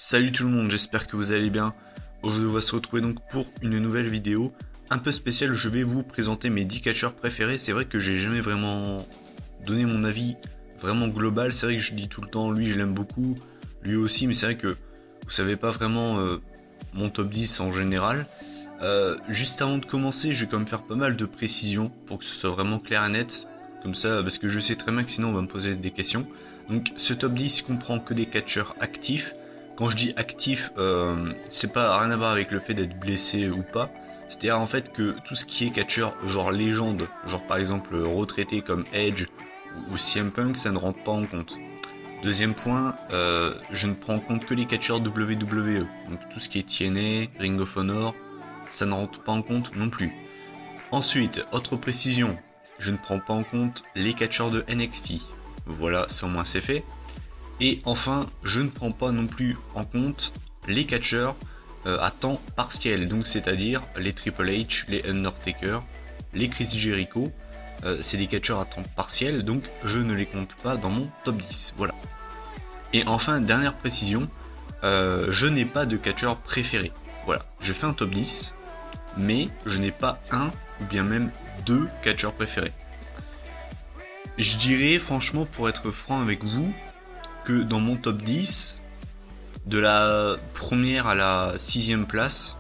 Salut tout le monde, j'espère que vous allez bien. Aujourd'hui on va se retrouver donc pour une nouvelle vidéo un peu spéciale. Je vais vous présenter mes 10 catcheurs préférés. C'est vrai que j'ai jamais vraiment donné mon avis vraiment global. C'est vrai que je dis tout le temps lui je l'aime beaucoup, lui aussi, mais c'est vrai que vous savez pas vraiment mon top 10 en général. Juste avant de commencer, je vais quand même faire pas mal de précisions pour que ce soit vraiment clair et net. Comme ça, parce que je sais très bien que sinon on va me poser des questions. Donc ce top 10 comprend que des catcheurs actifs. Quand je dis actif, c'est pas rien à voir avec le fait d'être blessé ou pas. C'est-à-dire en fait que tout ce qui est catcheur genre légende, genre par exemple retraité comme Edge ou CM Punk, ça ne rentre pas en compte. Deuxième point, je ne prends en compte que les catcheurs WWE. Donc tout ce qui est TNA, Ring of Honor, ça ne rentre pas en compte non plus. Ensuite, autre précision, je ne prends pas en compte les catcheurs de NXT. Voilà, ça au moins c'est fait. Et enfin, je ne prends pas non plus en compte les catcheurs à temps partiel, donc c'est-à-dire les Triple H, les Undertaker, les Chris Jericho. C'est des catcheurs à temps partiel, donc je ne les compte pas dans mon top 10. Voilà. Et enfin, dernière précision, je n'ai pas de catcheur préféré. Voilà, je fais un top 10, mais je n'ai pas un ou bien même deux catcheurs préférés. Je dirais franchement, pour être franc avec vous, que dans mon top 10, de la première à la 6ème place,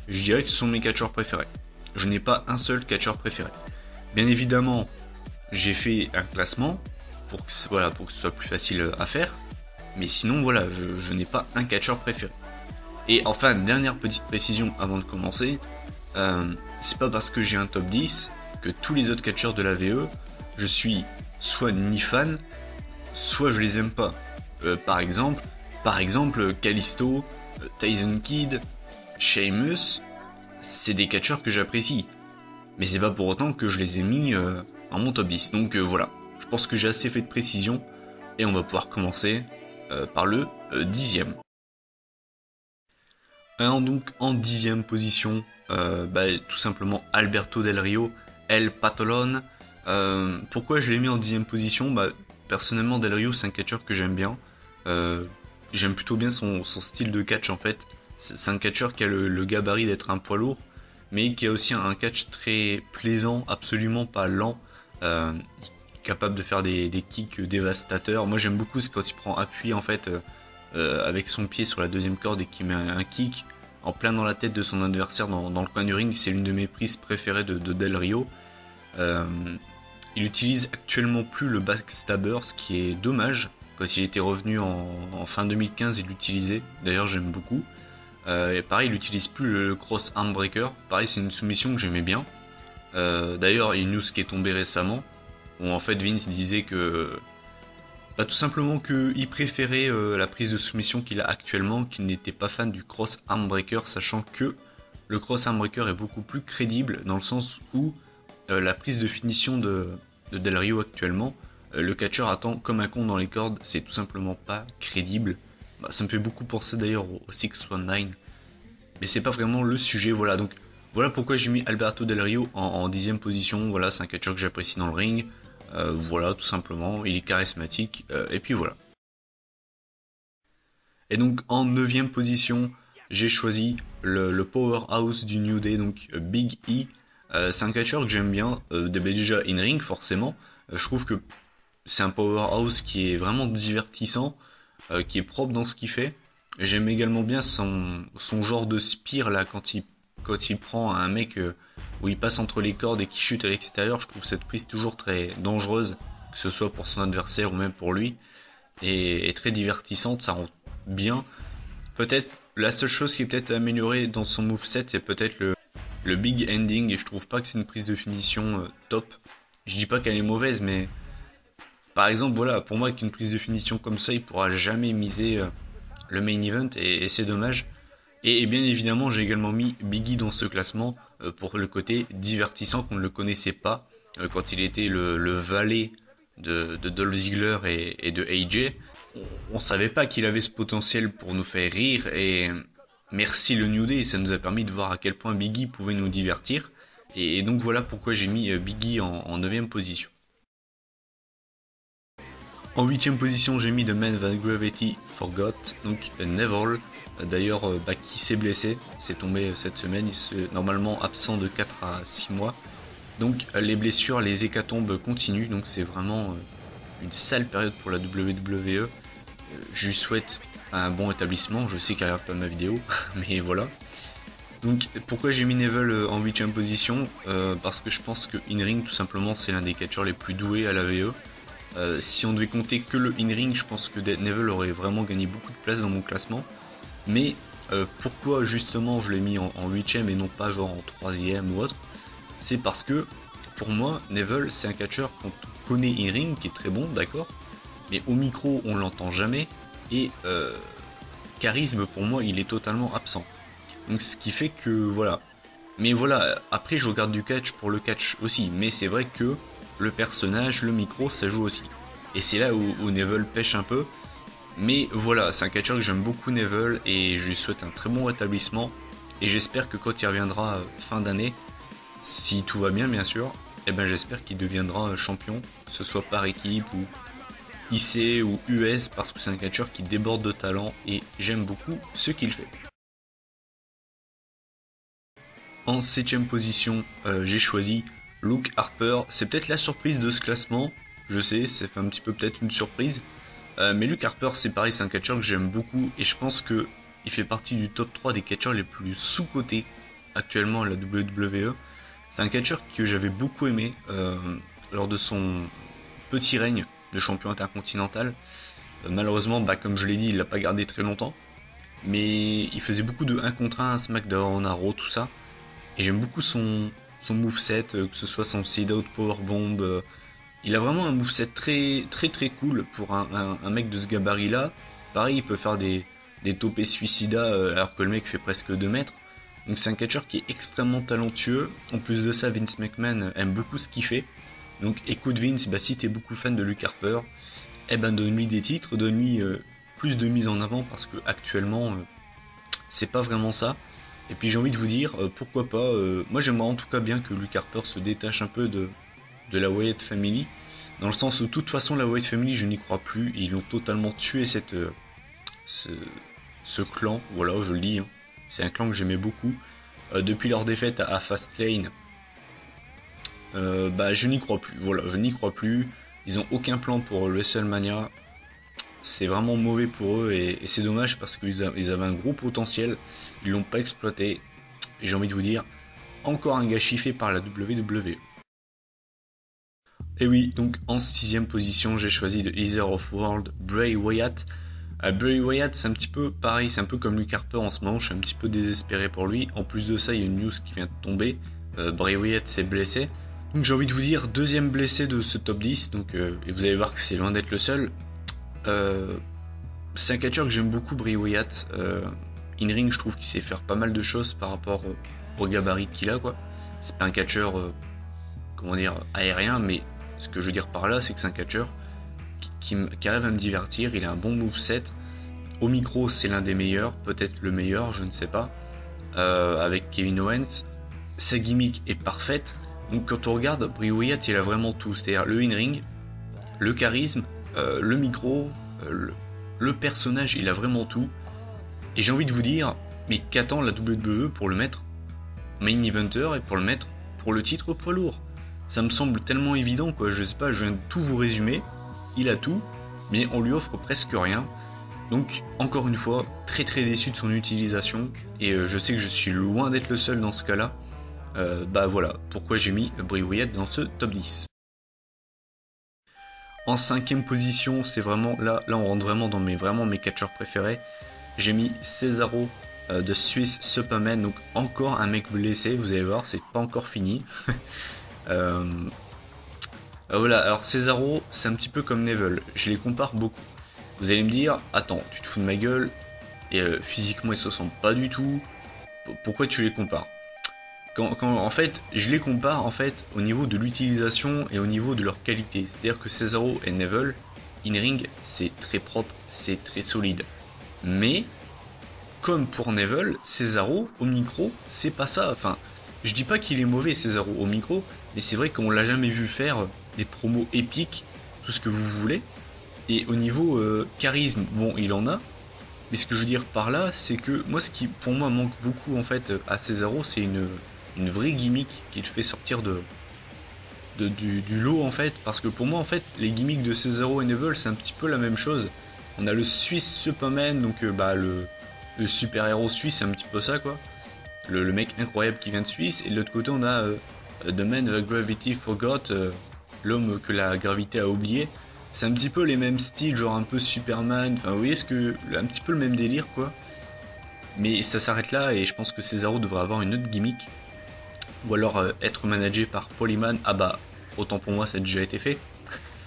je dirais que ce sont mes catcheurs préférés. Je n'ai pas un seul catcheur préféré. Bien évidemment, j'ai fait un classement pour que ce soit plus facile à faire. Mais sinon, voilà, je n'ai pas un catcheur préféré. Et enfin, dernière petite précision avant de commencer, c'est pas parce que j'ai un top 10 que tous les autres catcheurs de la VE, je suis soit ni fan, soit je les aime pas. Par exemple, Kalisto, Tyson Kidd, Sheamus, c'est des catcheurs que j'apprécie. Mais c'est pas pour autant que je les ai mis dans mon top 10. Donc voilà, je pense que j'ai assez fait de précision et on va pouvoir commencer par le 10ème. Donc en 10ème position, tout simplement Alberto Del Rio, El Patolone. Pourquoi je l'ai mis en 10ème position? Personnellement, Del Rio, c'est un catcheur que j'aime bien. J'aime plutôt bien son style de catch en fait. C'est un catcheur qui a le gabarit d'être un poids lourd, mais qui a aussi un catch très plaisant, absolument pas lent, capable de faire des kicks dévastateurs. Moi j'aime beaucoup quand il prend appui en fait avec son pied sur la deuxième corde et qu'il met un kick en plein dans la tête de son adversaire dans le coin du ring. C'est l'une de mes prises préférées de Del Rio. Il utilise actuellement plus le backstabber, ce qui est dommage. Quand il était revenu en fin 2015, il l'utilisait. D'ailleurs, j'aime beaucoup. Et pareil, il n'utilise plus le cross armbreaker. Pareil, c'est une soumission que j'aimais bien. D'ailleurs, il y a une news qui est tombée récemment, où en fait Vince disait que tout simplement qu'il préférait la prise de soumission qu'il a actuellement, qu'il n'était pas fan du cross armbreaker, sachant que le cross armbreaker est beaucoup plus crédible dans le sens où la prise de finition de Del Rio actuellement, le catcheur attend comme un con dans les cordes, c'est tout simplement pas crédible. Ça me fait beaucoup penser d'ailleurs au 619, mais c'est pas vraiment le sujet. Voilà, donc voilà pourquoi j'ai mis Alberto Del Rio en 10ème position. Voilà, c'est un catcheur que j'apprécie dans le ring. Voilà, tout simplement, il est charismatique, et puis voilà. Et donc en 9ème position, j'ai choisi le powerhouse du New Day, donc Big E. C'est un catcheur que j'aime bien, déjà in ring forcément. Je trouve que c'est un powerhouse qui est vraiment divertissant, qui est propre dans ce qu'il fait. J'aime également bien son genre de spear là quand il prend un mec où il passe entre les cordes et qui chute à l'extérieur. Je trouve cette prise toujours très dangereuse, que ce soit pour son adversaire ou même pour lui, et très divertissante, ça rend bien. Peut-être la seule chose qui est peut-être améliorée dans son moveset, c'est peut-être le big ending, et je trouve pas que c'est une prise de finition top. Je dis pas qu'elle est mauvaise, mais par exemple, voilà, pour moi, avec une prise de finition comme ça, il pourra jamais miser le main event, et c'est dommage. Et bien évidemment, j'ai également mis Biggie dans ce classement pour le côté divertissant qu'on ne le connaissait pas quand il était le valet de Dolph Ziggler et de AJ. On savait pas qu'il avait ce potentiel pour nous faire rire, et merci le New Day, ça nous a permis de voir à quel point Biggie pouvait nous divertir. Et donc voilà pourquoi j'ai mis Biggie en 9ème position. En 8ème position, j'ai mis The Man That Gravity Forgot, donc Neville. D'ailleurs, qui s'est blessé, c'est tombé cette semaine, il est normalement absent de 4 à 6 mois. Donc les blessures, les hécatombes continuent, donc c'est vraiment une sale période pour la WWE. Je lui souhaite un bon établissement, je sais qu'elle regarde pas ma vidéo, mais voilà. Donc pourquoi j'ai mis Neville en 8ème position, parce que je pense que in-ring tout simplement c'est l'un des catcheurs les plus doués à la VE. Si on devait compter que le in-ring, je pense que Neville aurait vraiment gagné beaucoup de place dans mon classement. Mais pourquoi justement je l'ai mis en 8ème et non pas genre en 3ème ou autre, c'est parce que pour moi Neville c'est un catcheur qu'on connaît in-ring qui est très bon, d'accord, mais au micro on l'entend jamais et charisme pour moi il est totalement absent. Donc ce qui fait que voilà. Mais voilà, après je regarde du catch pour le catch aussi, mais c'est vrai que le personnage, le micro ça joue aussi. Et c'est là où Neville pêche un peu. Mais voilà, c'est un catcheur que j'aime beaucoup, Neville, et je lui souhaite un très bon rétablissement. Et j'espère que quand il reviendra fin d'année, si tout va bien sûr, eh ben j'espère qu'il deviendra champion, que ce soit par équipe ou IC ou US, parce que c'est un catcheur qui déborde de talent et j'aime beaucoup ce qu'il fait. En 7ème position, j'ai choisi Luke Harper. C'est peut-être la surprise de ce classement, je sais, ça fait un petit peu peut-être une surprise. Mais Luke Harper, c'est pareil, c'est un catcheur que j'aime beaucoup et je pense que il fait partie du top 3 des catcheurs les plus sous-cotés actuellement à la WWE. C'est un catcheur que j'avais beaucoup aimé lors de son petit règne de champion intercontinental. Malheureusement, comme je l'ai dit, il l'a pas gardé très longtemps. Mais il faisait beaucoup de 1 contre 1 à SmackDown, à Raw, tout ça. Et j'aime beaucoup son moveset, que ce soit son seed-out powerbomb. Il a vraiment un moveset très cool pour un mec de ce gabarit là. Pareil, il peut faire des topés suicida alors que le mec fait presque 2 mètres. Donc c'est un catcheur qui est extrêmement talentueux. En plus de ça, Vince McMahon aime beaucoup ce qu'il fait. Donc écoute Vince, si t'es beaucoup fan de Luke Harper, donne-lui des titres, donne-lui plus de mise en avant parce que actuellement c'est pas vraiment ça. Et puis j'ai envie de vous dire, pourquoi pas, moi j'aimerais en tout cas bien que Luke Harper se détache un peu de la Wyatt Family, dans le sens où de toute façon la Wyatt Family je n'y crois plus, ils ont totalement tué ce clan, voilà je le dis, hein. C'est un clan que j'aimais beaucoup, depuis leur défaite à Fastlane, je n'y crois plus, voilà je n'y crois plus, ils ont aucun plan pour WrestleMania, c'est vraiment mauvais pour eux et c'est dommage parce qu'ils avaient un gros potentiel, ils l'ont pas exploité, et j'ai envie de vous dire, encore un gâchis fait par la WWE. Et oui, donc en 6ème position, j'ai choisi The Ether of World, Bray Wyatt. Bray Wyatt, c'est un petit peu pareil, c'est un peu comme Luke Harper en ce moment, je suis un petit peu désespéré pour lui. En plus de ça, il y a une news qui vient de tomber, Bray Wyatt s'est blessé. Donc j'ai envie de vous dire, 2ème blessé de ce top 10, donc, et vous allez voir que c'est loin d'être le seul. C'est un catcheur que j'aime beaucoup, Bray Wyatt. In-ring, je trouve qu'il sait faire pas mal de choses par rapport au gabarit qu'il a, quoi. C'est pas un catcheur, aérien, mais ce que je veux dire par là, c'est que c'est un catcheur qui arrive à me divertir, il a un bon moveset. Au micro, c'est l'un des meilleurs, peut-être le meilleur, je ne sais pas, avec Kevin Owens. Sa gimmick est parfaite, donc quand on regarde, Bray Wyatt, il a vraiment tout, c'est-à-dire le in-ring, le charisme, le micro, le personnage, il a vraiment tout. Et j'ai envie de vous dire, mais qu'attend la WWE pour le mettre main eventer et pour le mettre pour le titre poids lourd? Ça me semble tellement évident, quoi, je sais pas, je viens de tout vous résumer, il a tout, mais on lui offre presque rien. Donc encore une fois, très déçu de son utilisation, et je sais que je suis loin d'être le seul dans ce cas-là. Voilà, pourquoi j'ai mis Bray Wyatt dans ce top 10. En 5ème position, c'est vraiment, là on rentre vraiment dans mes catcheurs préférés. J'ai mis Cesaro de Swiss Superman, donc encore un mec blessé, vous allez voir, c'est pas encore fini. Voilà, alors Cesaro, c'est un petit peu comme Neville, je les compare beaucoup. Vous allez me dire, attends, tu te fous de ma gueule, et physiquement ils se ressemblent pas du tout, pourquoi tu les compares? En fait, je les compare en fait au niveau de l'utilisation et au niveau de leur qualité. C'est-à-dire que Cesaro et Neville, in-ring, c'est très propre, c'est très solide. Mais, comme pour Neville, Cesaro, au micro, c'est pas ça. Enfin, je dis pas qu'il est mauvais, Cesaro, au micro, mais c'est vrai qu'on l'a jamais vu faire des promos épiques, tout ce que vous voulez. Et au niveau charisme, bon, il en a. Mais ce que je veux dire par là, c'est que moi, ce qui pour moi manque beaucoup en fait à Cesaro, c'est une vraie gimmick qui le fait sortir du lot en fait. Parce que pour moi, en fait, les gimmicks de Cesaro et Neville, c'est un petit peu la même chose. On a le Swiss Superman, donc le super-héros suisse, c'est un petit peu ça quoi. Le mec incroyable qui vient de Suisse. Et de l'autre côté, on a The Man the Gravity Forgot, l'homme que la gravité a oublié. C'est un petit peu les mêmes styles, genre un peu Superman, enfin vous voyez un petit peu le même délire quoi. Mais ça s'arrête là et je pense que Cesaro devrait avoir une autre gimmick. Ou alors être managé par Polyman, ah bah autant pour moi ça a déjà été fait.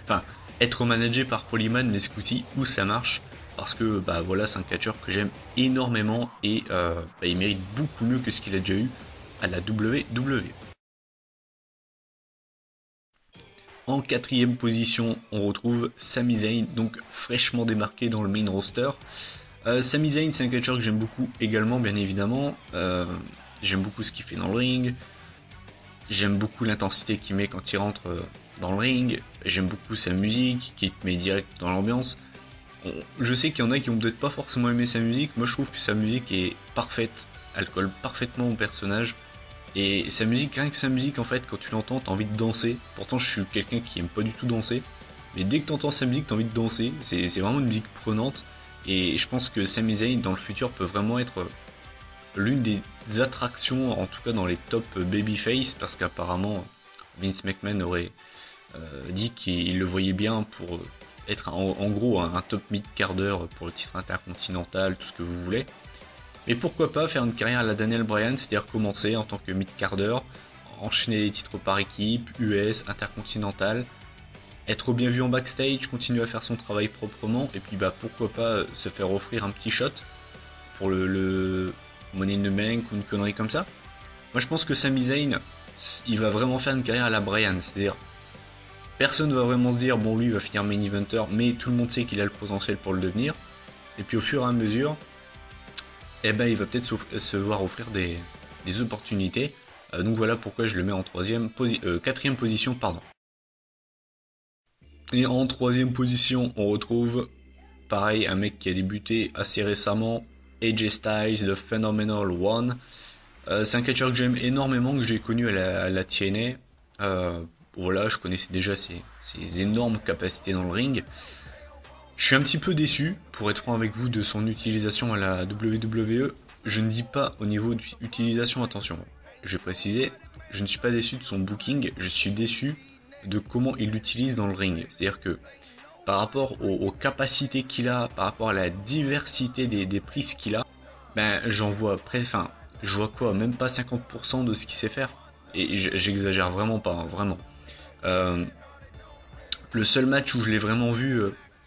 Enfin, être managé par Polyman mais ce coup-ci où ça marche. Parce que bah voilà c'est un catcheur que j'aime énormément et il mérite beaucoup mieux que ce qu'il a déjà eu à la WWE. En quatrième position, on retrouve Sami Zayn, donc fraîchement démarqué dans le main roster. Sami Zayn, c'est un catcheur que j'aime beaucoup également, bien évidemment. J'aime beaucoup ce qu'il fait dans le ring. J'aime beaucoup l'intensité qu'il met quand il rentre dans le ring. J'aime beaucoup sa musique, qui te met direct dans l'ambiance. Je sais qu'il y en a qui vont peut-être pas forcément aimer sa musique. Moi, je trouve que sa musique est parfaite. Elle colle parfaitement au personnage. Et sa musique, rien que sa musique, en fait, quand tu l'entends, t'as envie de danser. Pourtant, je suis quelqu'un qui aime pas du tout danser. Mais dès que t'entends sa musique, t'as envie de danser. C'est vraiment une musique prenante. Et je pense que Sami Zayn, dans le futur, peut vraiment être l'une des attractions, en tout cas dans les top babyface. Parce qu'apparemment, Vince McMahon aurait dit qu'il le voyait bien pour être en gros un top mid-carder pour le titre intercontinental, tout ce que vous voulez. Mais pourquoi pas faire une carrière à la Daniel Bryan, c'est-à-dire commencer en tant que mid-carder, enchaîner les titres par équipe, US, intercontinental, être bien vu en backstage, continuer à faire son travail proprement, et puis bah pourquoi pas se faire offrir un petit shot pour le Money in the Bank ou une connerie comme ça. Moi je pense que Sami Zayn, il va vraiment faire une carrière à la Bryan, c'est-à-dire personne va vraiment se dire bon lui il va finir main eventer, mais tout le monde sait qu'il a le potentiel pour le devenir, et puis au fur et à mesure, eh ben, il va peut-être se voir offrir des opportunités. Donc voilà pourquoi je le mets en quatrième position. Pardon. Et en troisième position, on retrouve, pareil, un mec qui a débuté assez récemment, AJ Styles, The Phenomenal One. C'est un catcheur que j'aime énormément, que j'ai connu à la TNA. Voilà, je connaissais déjà ses énormes capacités dans le ring. Je suis un petit peu déçu, pour être franc avec vous, de son utilisation à la WWE. Je ne dis pas au niveau d'utilisation, attention, je vais préciser, je ne suis pas déçu de son booking, je suis déçu de comment il l'utilise dans le ring. C'est-à-dire que par rapport aux capacités qu'il a, par rapport à la diversité des prises qu'il a, ben j'en vois je vois quoi, même pas 50% de ce qu'il sait faire. Et j'exagère vraiment pas, hein, vraiment. Le seul match où je l'ai vraiment vu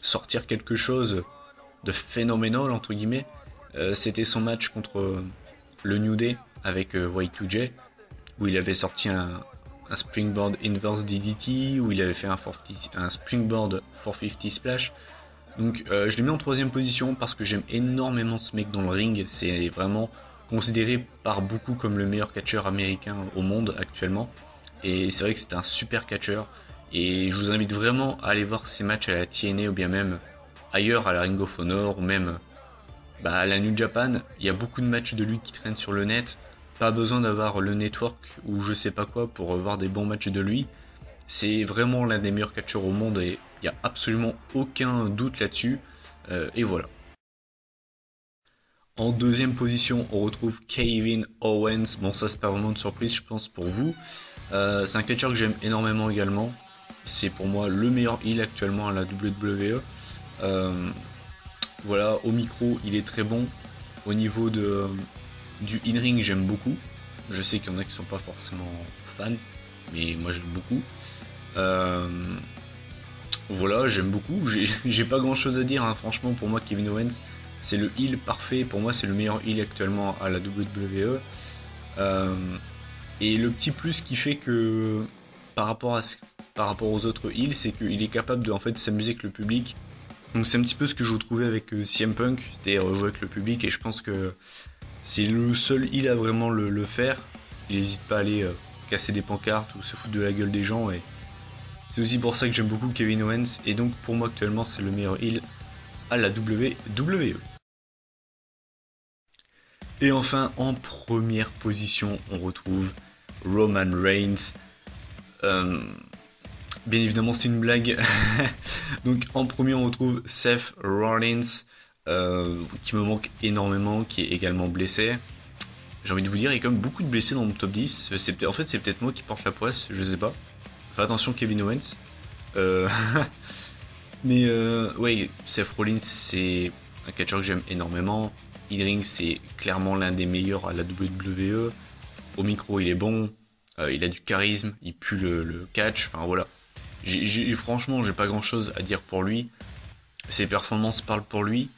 sortir quelque chose de phénoménal entre guillemets, c'était son match contre le New Day avec Y2J, où il avait sorti un springboard inverse DDT, où il avait fait un springboard 450 splash. Donc je l'ai mis en troisième position parce que j'aime énormément ce mec dans le ring. C'est vraiment considéré par beaucoup comme le meilleur catcheur américain au monde actuellement, et c'est vrai que c'est un super catcheur. Et je vous invite vraiment à aller voir ces matchs à la TNA ou bien même ailleurs à la Ring of Honor ou même à la New Japan. Il y a beaucoup de matchs de lui qui traînent sur le net. Pas besoin d'avoir le network ou je sais pas quoi pour voir des bons matchs de lui. C'est vraiment l'un des meilleurs catcheurs au monde et il n'y a absolument aucun doute là-dessus. Et voilà. En deuxième position, on retrouve Kevin Owens. Bon, ça c'est pas vraiment de surprise, je pense, pour vous. C'est un catcheur que j'aime énormément également. C'est pour moi le meilleur heel actuellement à la WWE. Voilà, au micro, il est très bon. Au niveau du in-ring, j'aime beaucoup. Je sais qu'il y en a qui sont pas forcément fans, mais moi j'aime beaucoup. Voilà, j'aime beaucoup. J'ai pas grand chose à dire, hein. Franchement, pour moi, Kevin Owens, c'est le heel parfait. Pour moi, c'est le meilleur heel actuellement à la WWE. Et le petit plus qui fait que par rapport aux autres heels, c'est qu'il est capable de en fait s'amuser avec le public. Donc c'est un petit peu ce que je retrouvais avec CM Punk, c'est-à-dire jouer avec le public, et je pense que c'est le seul heel à vraiment le faire. Il n'hésite pas à aller casser des pancartes ou se foutre de la gueule des gens, et C'est aussi pour ça que j'aime beaucoup Kevin Owens, et donc pour moi actuellement c'est le meilleur heel à la WWE. Et enfin, en première position, on retrouve Roman Reigns. Bien évidemment, c'est une blague. Donc en premier, on retrouve Seth Rollins, qui me manque énormément, qui est également blessé. J'ai envie de vous dire, il y a quand même beaucoup de blessés dans mon top 10. En fait, c'est peut-être moi qui porte la poisse, je sais pas. Fais attention, Kevin Owens. Mais ouais, Seth Rollins, c'est un catcheur que j'aime énormément. In-ring, c'est clairement l'un des meilleurs à la WWE. Au micro, il est bon. Il a du charisme. Il pue le catch. Enfin voilà. Franchement, j'ai pas grand chose à dire pour lui. Ses performances parlent pour lui.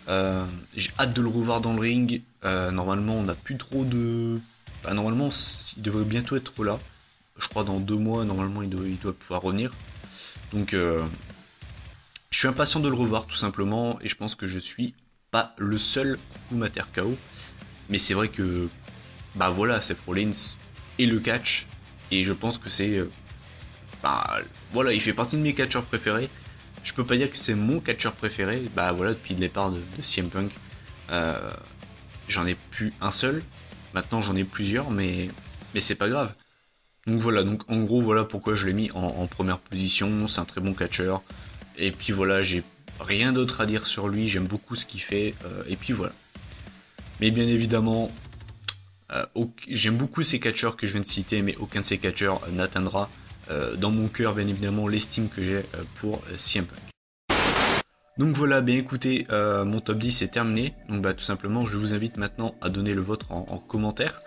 J'ai hâte de le revoir dans le ring. Normalement, on n'a plus trop de. Enfin, normalement, il devrait bientôt être là. Je crois dans 2 mois, normalement, il doit pouvoir revenir. Donc, je suis impatient de le revoir tout simplement. Et je pense que je suis pas le seul Kumater KO. Mais c'est vrai que. Bah voilà, Seth Rollins et le catch. Et je pense que c'est. Bah voilà, il fait partie de mes catcheurs préférés. Je peux pas dire que c'est mon catcheur préféré. Bah voilà, depuis le départ de CM Punk. J'en ai plus un seul. Maintenant j'en ai plusieurs, mais c'est pas grave. Donc voilà, donc en gros voilà pourquoi je l'ai mis en première position. C'est un très bon catcheur. Et puis voilà, j'ai rien d'autre à dire sur lui. J'aime beaucoup ce qu'il fait. Et puis voilà. Mais bien évidemment, j'aime beaucoup ces catcheurs que je viens de citer, mais aucun de ces catcheurs n'atteindra dans mon cœur bien évidemment l'estime que j'ai pour CM Punk. Donc voilà, bien écoutez, mon top 10 est terminé. Donc bah tout simplement, je vous invite maintenant à donner le vôtre en commentaire.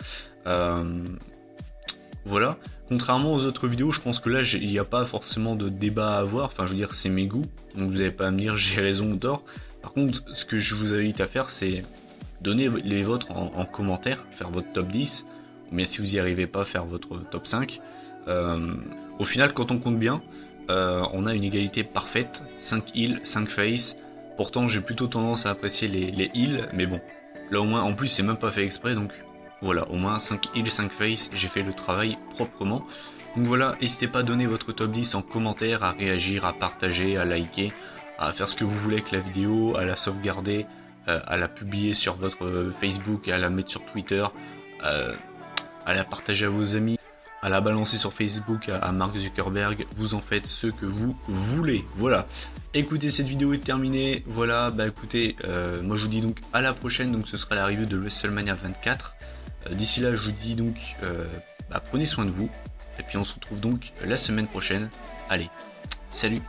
Voilà. Contrairement aux autres vidéos, je pense que là, il n'y a pas forcément de débat à avoir. Enfin, je veux dire, c'est mes goûts. Donc vous n'allez pas à me dire j'ai raison ou tort. Par contre, ce que je vous invite à faire, c'est donner les vôtres en commentaire, faire votre top 10. Ou bien si vous n'y arrivez pas, faire votre top 5. Au final, quand on compte bien, on a une égalité parfaite. 5 heals, 5 face. Pourtant, j'ai plutôt tendance à apprécier les heals. Mais bon, là au moins, en plus, c'est même pas fait exprès. Donc voilà, au moins 5 heals, 5 face. J'ai fait le travail proprement. Donc voilà, n'hésitez pas à donner votre top 10 en commentaire, à réagir, à partager, à liker, à faire ce que vous voulez avec la vidéo, à la sauvegarder, à la publier sur votre Facebook, à la mettre sur Twitter, à la partager à vos amis, à la balancer sur Facebook à Mark Zuckerberg. Vous en faites ce que vous voulez. Voilà. Écoutez, cette vidéo est terminée. Voilà, bah écoutez, moi je vous dis donc à la prochaine. Donc ce sera la review de WrestleMania 24. D'ici là, je vous dis donc, prenez soin de vous. Et puis on se retrouve donc la semaine prochaine. Allez, salut!